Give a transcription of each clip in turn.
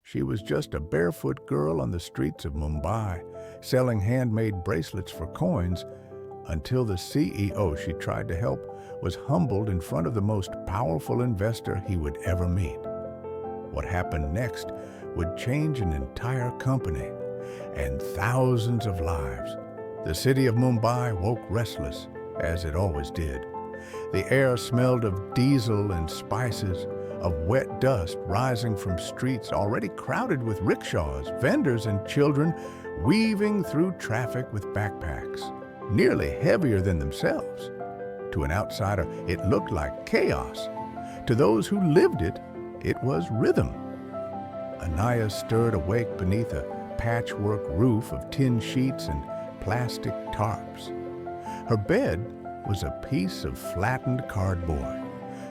She was just a barefoot girl on the streets of Mumbai, selling handmade bracelets for coins, until the CEO she tried to help was humbled in front of the most powerful investor he would ever meet. What happened next would change an entire company and thousands of lives. The city of Mumbai woke restless, as it always did. The air smelled of diesel and spices, of wet dust rising from streets already crowded with rickshaws, vendors, and children weaving through traffic with backpacks, nearly heavier than themselves. To an outsider, it looked like chaos. To those who lived it, it was rhythm. Anaya stirred awake beneath a patchwork roof of tin sheets and plastic tarps. Her bed was a piece of flattened cardboard,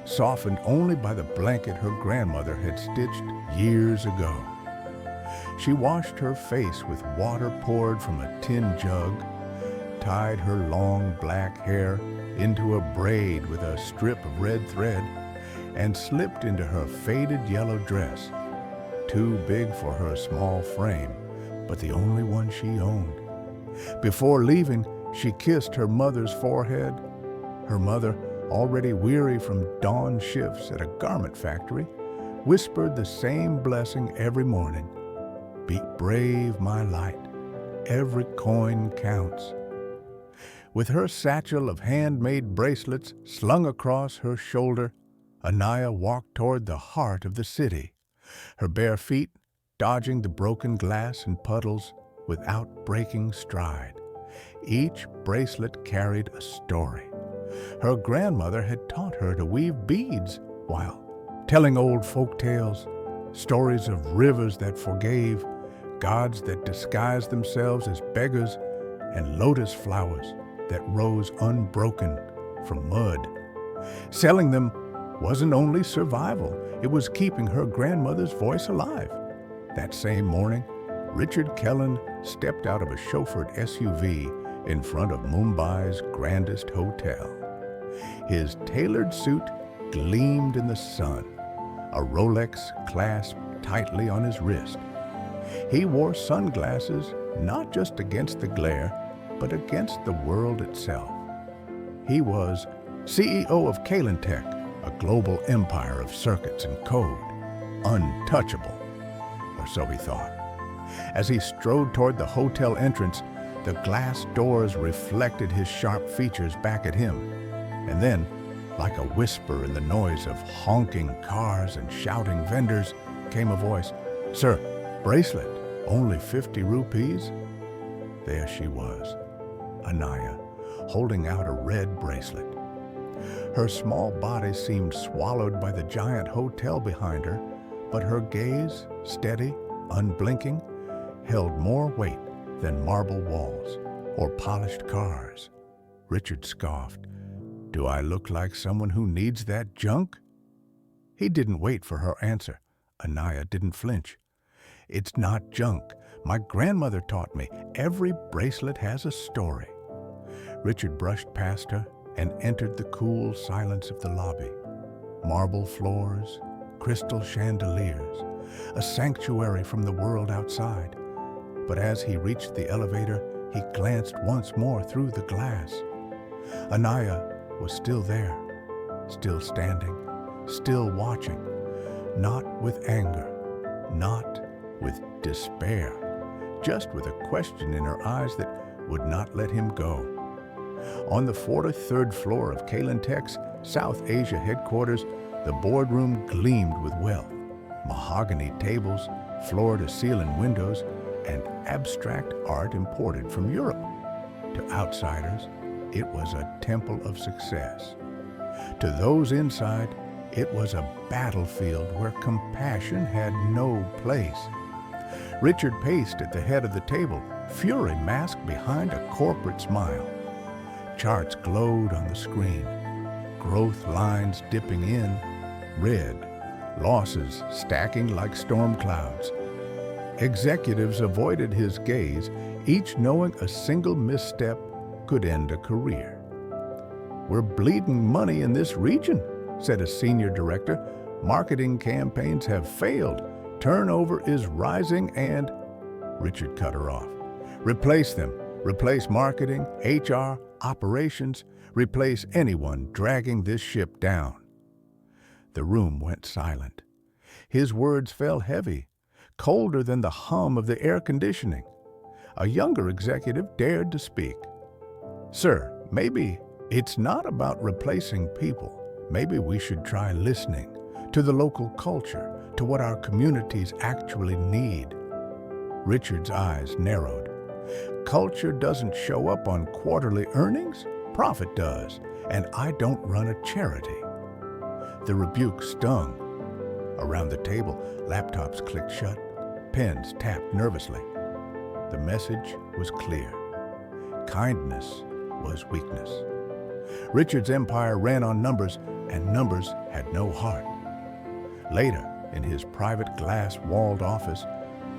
softened only by the blanket her grandmother had stitched years ago. She washed her face with water poured from a tin jug, tied her long black hair into a braid with a strip of red thread, and slipped into her faded yellow dress, too big for her small frame, but the only one she owned. Before leaving, she kissed her mother's forehead. Her mother, already weary from dawn shifts at a garment factory, whispered the same blessing every morning. Be brave, my light. Every coin counts. With her satchel of handmade bracelets slung across her shoulder, Anaya walked toward the heart of the city, her bare feet dodging the broken glass and puddles without breaking stride. Each bracelet carried a story. Her grandmother had taught her to weave beads while telling old folk tales, stories of rivers that forgave, gods that disguised themselves as beggars, and lotus flowers that rose unbroken from mud. Selling them wasn't only survival, it was keeping her grandmother's voice alive. That same morning, Richard Kellen stepped out of a chauffeured SUV in front of Mumbai's grandest hotel. His tailored suit gleamed in the sun, a Rolex clasped tightly on his wrist. He wore sunglasses not just against the glare, but against the world itself. He was CEO of Kalentech, a global empire of circuits and code, untouchable, or so he thought. As he strode toward the hotel entrance, the glass doors reflected his sharp features back at him. And then, like a whisper in the noise of honking cars and shouting vendors, came a voice, "Sir, bracelet, only 50 rupees?" There she was, Anaya, holding out a red bracelet. Her small body seemed swallowed by the giant hotel behind her, but her gaze, steady, unblinking, held more weight than marble walls or polished cars. Richard scoffed. "Do I look like someone who needs that junk?" He didn't wait for her answer. Anaya didn't flinch. "It's not junk. My grandmother taught me every bracelet has a story." Richard brushed past her and entered the cool silence of the lobby. Marble floors, crystal chandeliers, a sanctuary from the world outside. But as he reached the elevator, he glanced once more through the glass. Anaya was still there, still standing, still watching, not with anger, not with despair, just with a question in her eyes that would not let him go. On the 43rd floor of Kalentech's South Asia headquarters, the boardroom gleamed with wealth. Mahogany tables, floor-to-ceiling windows, and abstract art imported from Europe. To outsiders, it was a temple of success. To those inside, it was a battlefield where compassion had no place. Richard paced at the head of the table, fury masked behind a corporate smile. Charts glowed on the screen, growth lines dipping in, red, losses stacking like storm clouds. Executives avoided his gaze, each knowing a single misstep could end a career. "We're bleeding money in this region," said a senior director. "Marketing campaigns have failed. Turnover is rising and... Richard cut her off. Replace them. Replace marketing, HR, operations. Replace anyone dragging this ship down. The room went silent. His words fell heavy, colder than the hum of the air conditioning. A younger executive dared to speak. Sir, maybe it's not about replacing people. Maybe we should try listening to the local culture, to what our communities actually need. Richard's eyes narrowed. Culture doesn't show up on quarterly earnings. Profit does, and I don't run a charity. The rebuke stung. Around the table, laptops clicked shut, pens tapped nervously. The message was clear. Kindness was weakness. Richard's empire ran on numbers, and numbers had no heart. Later, in his private glass-walled office,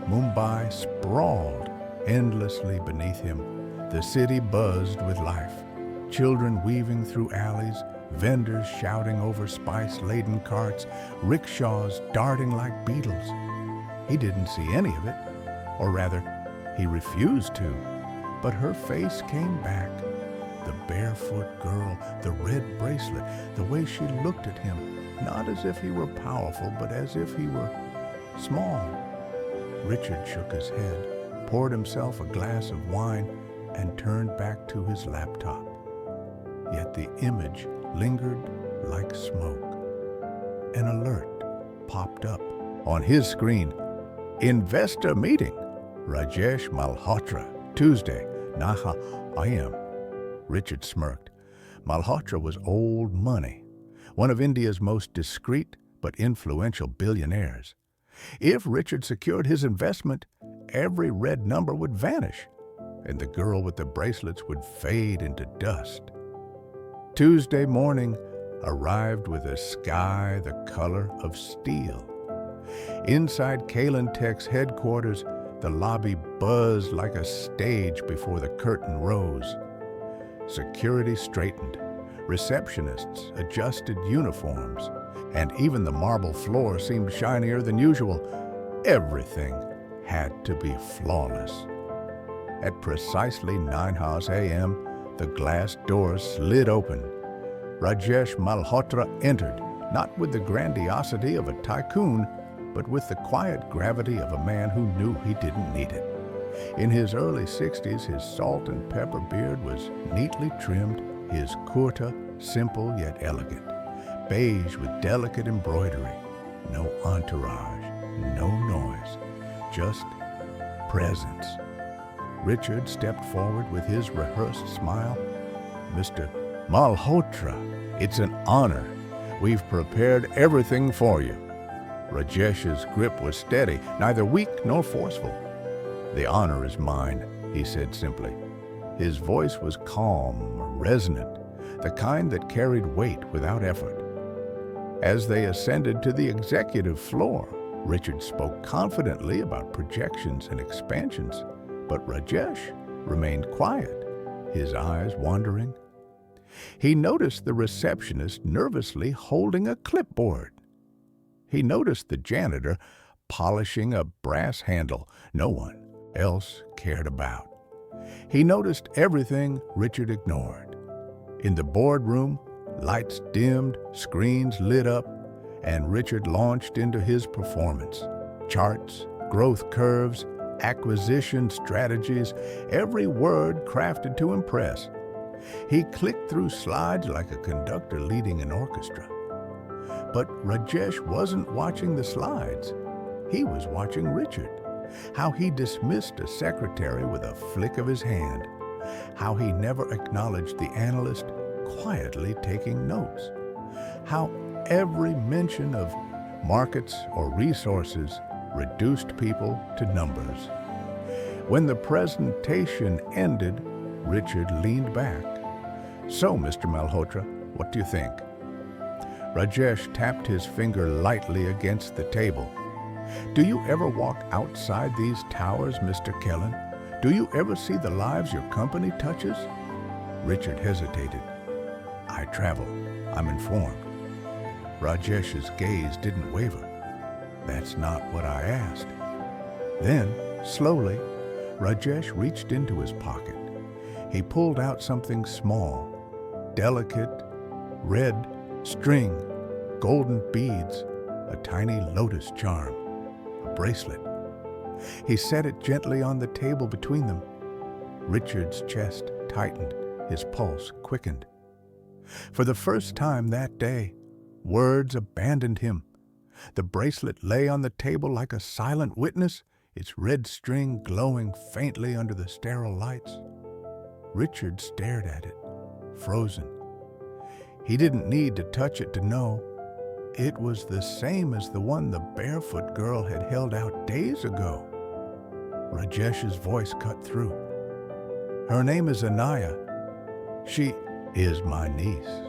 Mumbai sprawled endlessly beneath him. The city buzzed with life. Children weaving through alleys, vendors shouting over spice-laden carts, rickshaws darting like beetles. He didn't see any of it, or rather, he refused to. But her face came back. The barefoot girl, the red bracelet, the way she looked at him, not as if he were powerful, but as if he were small. Richard shook his head, poured himself a glass of wine, and turned back to his laptop. Yet the image lingered like smoke. An alert popped up on his screen. Investor meeting. Rajesh Malhotra, Tuesday, Naha, I am. Richard smirked. Malhotra was old money, one of India's most discreet but influential billionaires. If Richard secured his investment, every red number would vanish, and the girl with the bracelets would fade into dust. Tuesday morning arrived with a sky the color of steel. Inside Kalen Tech's headquarters, the lobby buzzed like a stage before the curtain rose. Security straightened, receptionists adjusted uniforms, and even the marble floor seemed shinier than usual. Everything had to be flawless. At precisely 9 a.m., the glass doors slid open. Rajesh Malhotra entered, not with the grandiosity of a tycoon, but with the quiet gravity of a man who knew he didn't need it. In his early 60s, his salt and pepper beard was neatly trimmed, his kurta simple yet elegant, beige with delicate embroidery. No entourage, no noise, just presence. Richard stepped forward with his rehearsed smile. Mr. Malhotra, it's an honor. We've prepared everything for you. Rajesh's grip was steady, neither weak nor forceful. The honor is mine, he said simply. His voice was calm, resonant, the kind that carried weight without effort. As they ascended to the executive floor, Richard spoke confidently about projections and expansions, but Rajesh remained quiet, his eyes wandering. He noticed the receptionist nervously holding a clipboard. He noticed the janitor polishing a brass handle no one else cared about. He noticed everything Richard ignored. In the boardroom, lights dimmed, screens lit up, and Richard launched into his performance. Charts, growth curves, acquisition strategies, every word crafted to impress. He clicked through slides like a conductor leading an orchestra. But Rajesh wasn't watching the slides. He was watching Richard. How he dismissed a secretary with a flick of his hand. How he never acknowledged the analyst quietly taking notes. How every mention of markets or resources reduced people to numbers. When the presentation ended, Richard leaned back. So, Mr. Malhotra, what do you think? Rajesh tapped his finger lightly against the table. Do you ever walk outside these towers, Mr. Kellen? Do you ever see the lives your company touches? Richard hesitated. I travel. I'm informed. Rajesh's gaze didn't waver. "That's not what I asked." Then, slowly, Rajesh reached into his pocket. He pulled out something small, delicate, red string, golden beads, a tiny lotus charm, a bracelet. He set it gently on the table between them. Richard's chest tightened, his pulse quickened. For the first time that day, words abandoned him. The bracelet lay on the table like a silent witness, its red string glowing faintly under the sterile lights. Richard stared at it, frozen. He didn't need to touch it to know. It was the same as the one the barefoot girl had held out days ago. Rajesh's voice cut through. "Her name is Anaya. She is my niece.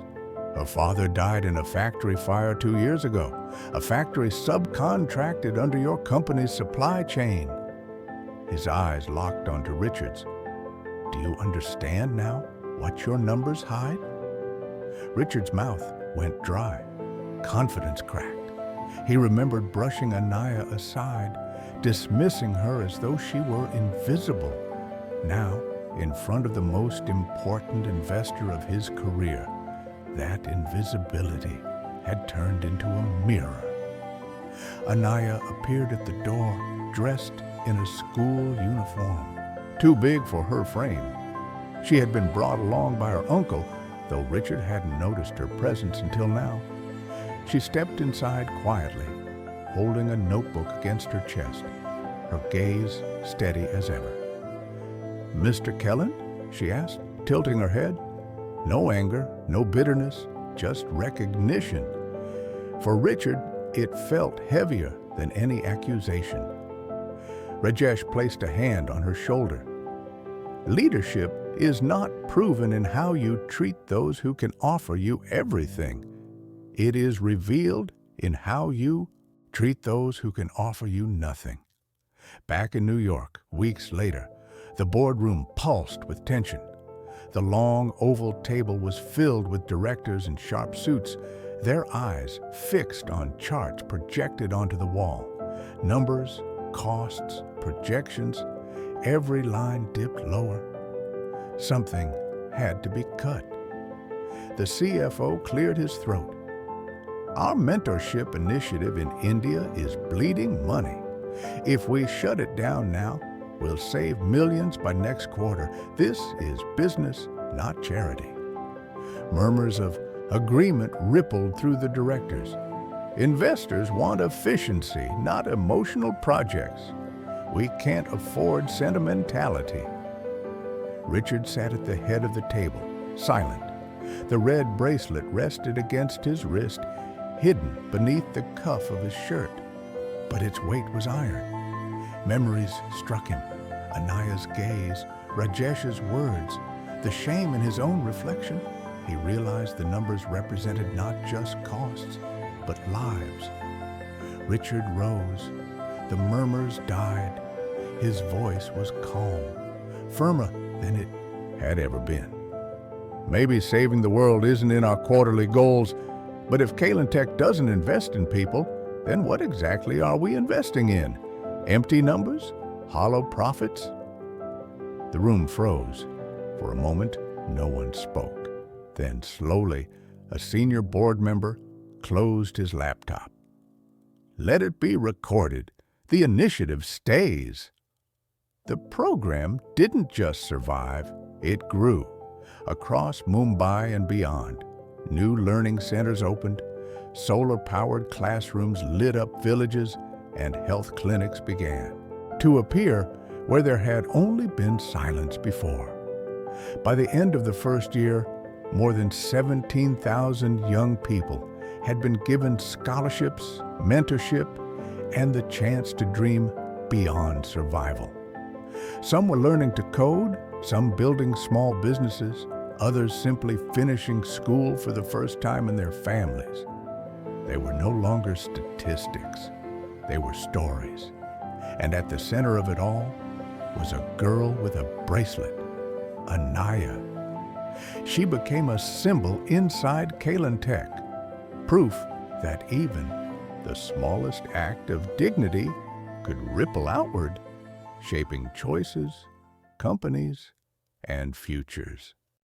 Her father died in a factory fire 2 years ago, a factory subcontracted under your company's supply chain." His eyes locked onto Richard's. "Do you understand now what your numbers hide?" Richard's mouth went dry. Confidence cracked. He remembered brushing Anaya aside, dismissing her as though she were invisible. Now, in front of the most important investor of his career, that invisibility had turned into a mirror. Anaya appeared at the door, dressed in a school uniform, too big for her frame. She had been brought along by her uncle, though Richard hadn't noticed her presence until now. She stepped inside quietly, holding a notebook against her chest, her gaze steady as ever. "Mr. Kellen?" she asked, tilting her head. No anger, no bitterness, just recognition. For Richard, it felt heavier than any accusation. Rajesh placed a hand on her shoulder. "Leadership is not proven in how you treat those who can offer you everything. It is revealed in how you treat those who can offer you nothing." Back in New York, weeks later, the boardroom pulsed with tension. The long oval table was filled with directors in sharp suits, their eyes fixed on charts projected onto the wall. Numbers, costs, projections, every line dipped lower. Something had to be cut. The CFO cleared his throat. "Our mentorship initiative in India is bleeding money. If we shut it down now, we'll save millions by next quarter. This is business, not charity." Murmurs of agreement rippled through the directors. "Investors want efficiency, not emotional projects. We can't afford sentimentality." Richard sat at the head of the table, silent. The red bracelet rested against his wrist, hidden beneath the cuff of his shirt. But its weight was iron. Memories struck him. Anaya's gaze, Rajesh's words, the shame in his own reflection. He realized the numbers represented not just costs, but lives. Richard rose. The murmurs died. His voice was calm, firmer than it had ever been. "Maybe saving the world isn't in our quarterly goals, but if Kalentech doesn't invest in people, then what exactly are we investing in? Empty numbers? Hollow profits?" The room froze. For a moment, no one spoke. Then slowly, a senior board member closed his laptop. "Let it be recorded. The initiative stays." The program didn't just survive, it grew. Across Mumbai and beyond, new learning centers opened, solar-powered classrooms lit up villages, and health clinics began to appear where there had only been silence before. By the end of the first year, more than 17,000 young people had been given scholarships, mentorship, and the chance to dream beyond survival. Some were learning to code, some building small businesses, others simply finishing school for the first time in their families. They were no longer statistics. They were stories. And at the center of it all was a girl with a bracelet, Anaya. She became a symbol inside Kalentech, proof that even the smallest act of dignity could ripple outward, shaping choices, companies, and futures.